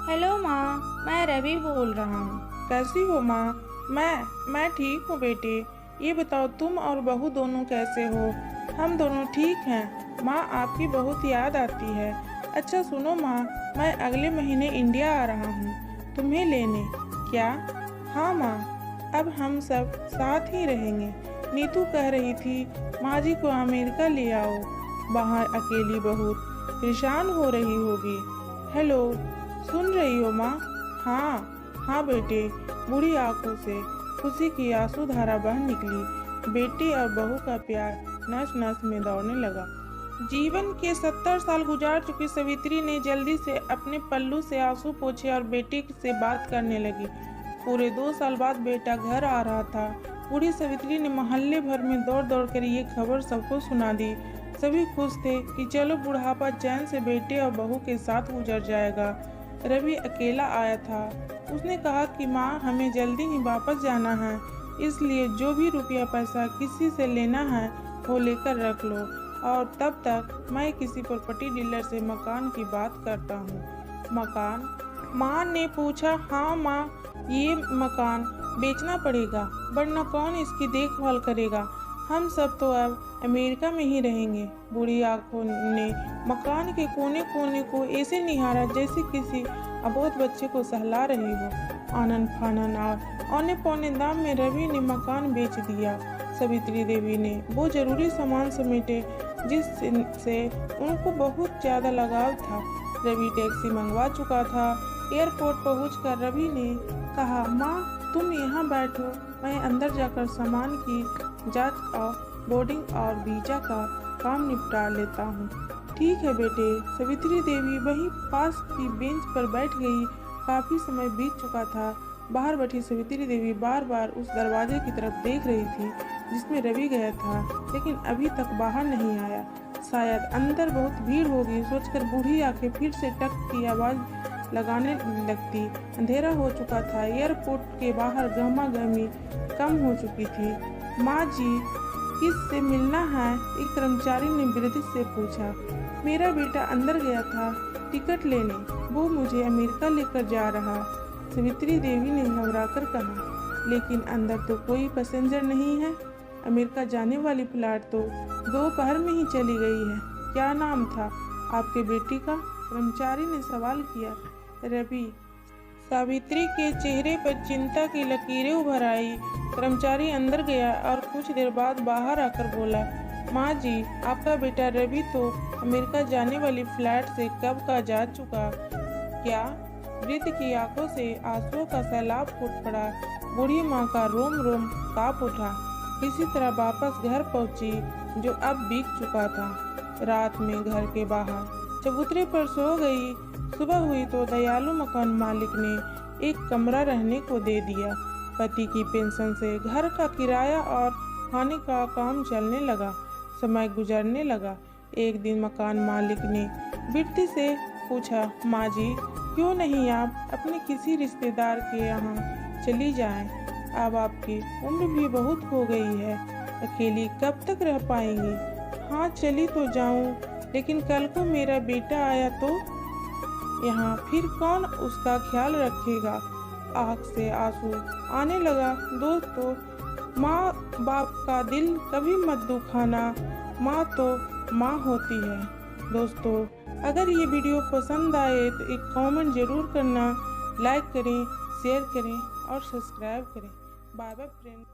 Hello माँ, मैं रवि बोल रहा हूँ। कैसी हो माँ? मैं ठीक हूँ बेटे। ये बताओ तुम और बहू दोनों कैसे हो? हम दोनों ठीक हैं। माँ आपकी बहुत याद आती है। अच्छा सुनो माँ, मैं अगले महीने इंडिया आ रहा हूँ तुम्हें लेने। क्या? हाँ माँ, अब हम सब साथ ही रहेंगे। नीतू कह रही थी माँ जी को अमेरिका ले आओ। बाहर अकेली बहुत परेशान हो रही होगी। हेलो, सुन रही हो माँ? हाँ बेटे। बूढ़ी आंखों से खुशी की आंसू धारा बह निकली। बेटी और बहू का प्यार नस नस में दौड़ने लगा। जीवन के 70 साल गुजार चुकी सवित्री ने जल्दी से अपने पल्लू से आंसू पोंछे और बेटी से बात करने लगी। पूरे 2 साल बाद बेटा घर आ रहा था। बूढ़ी सवित्री ने मोहल्ले भर में दौड़ दौड़ कर ये खबर सबको सुना दी। सभी खुश थे कि चलो बुढ़ापा चैन से बेटे और बहू के साथ गुजर जाएगा। रवि अकेला आया था। उसने कहा कि माँ हमें जल्दी ही वापस जाना है, इसलिए जो भी रुपया पैसा किसी से लेना है वो लेकर रख लो, और तब तक मैं किसी प्रॉपर्टी डीलर से मकान की बात करता हूँ। मकान? माँ ने पूछा। हाँ माँ, ये मकान बेचना पड़ेगा, वरना कौन इसकी देखभाल करेगा। हम सब तो अब अमेरिका में ही रहेंगे। बूढ़ी आंखों ने मकान के कोने कोने को ऐसे निहारा जैसे किसी अबोध बच्चे को सहला रही हो। आनन फानन और औने पौने दाम में रवि ने मकान बेच दिया। सवित्री देवी ने वो जरूरी सामान समेटे जिससे उनको बहुत ज्यादा लगाव था। रवि टैक्सी मंगवा चुका था। एयरपोर्ट पहुंचकर रवि ने कहा, माँ तुम यहाँ बैठो, मैं अंदर जाकर सामान की जांच और बोर्डिंग और वीजा का काम निपटा लेता हूँ। ठीक है बेटे। सवित्री देवी वहीं पास की बेंच पर बैठ गई। काफी समय बीत चुका था। बाहर बैठी सवित्री देवी बार बार उस दरवाजे की तरफ देख रही थी जिसमें रवि गया था, लेकिन अभी तक बाहर नहीं आया। शायद अंदर बहुत भीड़ होगी सोचकर बूढ़ी आंखें फिर से टक की आवाज लगाने लगती। अंधेरा हो चुका था। एयरपोर्ट के बाहर गहमा गहमी कम हो चुकी थी। माँ जी, किस से मिलना है? एक कर्मचारी ने वृद्ध से पूछा। मेरा बेटा अंदर गया था टिकट लेने, वो मुझे अमेरिका लेकर जा रहा। सवित्री देवी ने घबराकर कहा। लेकिन अंदर तो कोई पैसेंजर नहीं है। अमेरिका जाने वाली फ्लाइट तो दोपहर में ही चली गई है। क्या नाम था आपके बेटी का? कर्मचारी ने सवाल किया। रवि। सावित्री के चेहरे पर चिंता की लकीरें उभर आई। कर्मचारी अंदर गया और कुछ देर बाद बाहर आकर बोला, माँ जी आपका बेटा रवि तो अमेरिका जाने वाली फ्लाइट से कब का जा चुका। क्या? वृद्ध की आंखों से आंसुओं का सैलाब फूट पड़ा। बूढ़ी माँ का रोम रोम कांप उठा। किसी तरह वापस घर पहुंची जो अब बीत चुका था। रात में घर के बाहर चबूतरे पर सो गई। सुबह हुई तो दयालु मकान मालिक ने एक कमरा रहने को दे दिया। पति की पेंशन से घर का किराया और खाने का काम चलने लगा। समय गुजरने लगा। एक दिन मकान मालिक ने बिरती से पूछा, माँ जी क्यों नहीं आप अपने किसी रिश्तेदार के यहाँ चली जाएं? अब आपकी उम्र भी बहुत हो गई है, अकेली कब तक रह पाएंगी? हाँ चली तो जाऊं, लेकिन कल को मेरा बेटा आया तो यहाँ फिर कौन उसका ख्याल रखेगा? आँख से आंसू आने लगा। दोस्तों, माँ बाप का दिल कभी मत दुखाना, माँ तो माँ होती है। दोस्तों, अगर ये वीडियो पसंद आए तो एक कमेंट जरूर करना, लाइक करें, शेयर करें और सब्सक्राइब करें। Bye bye friend.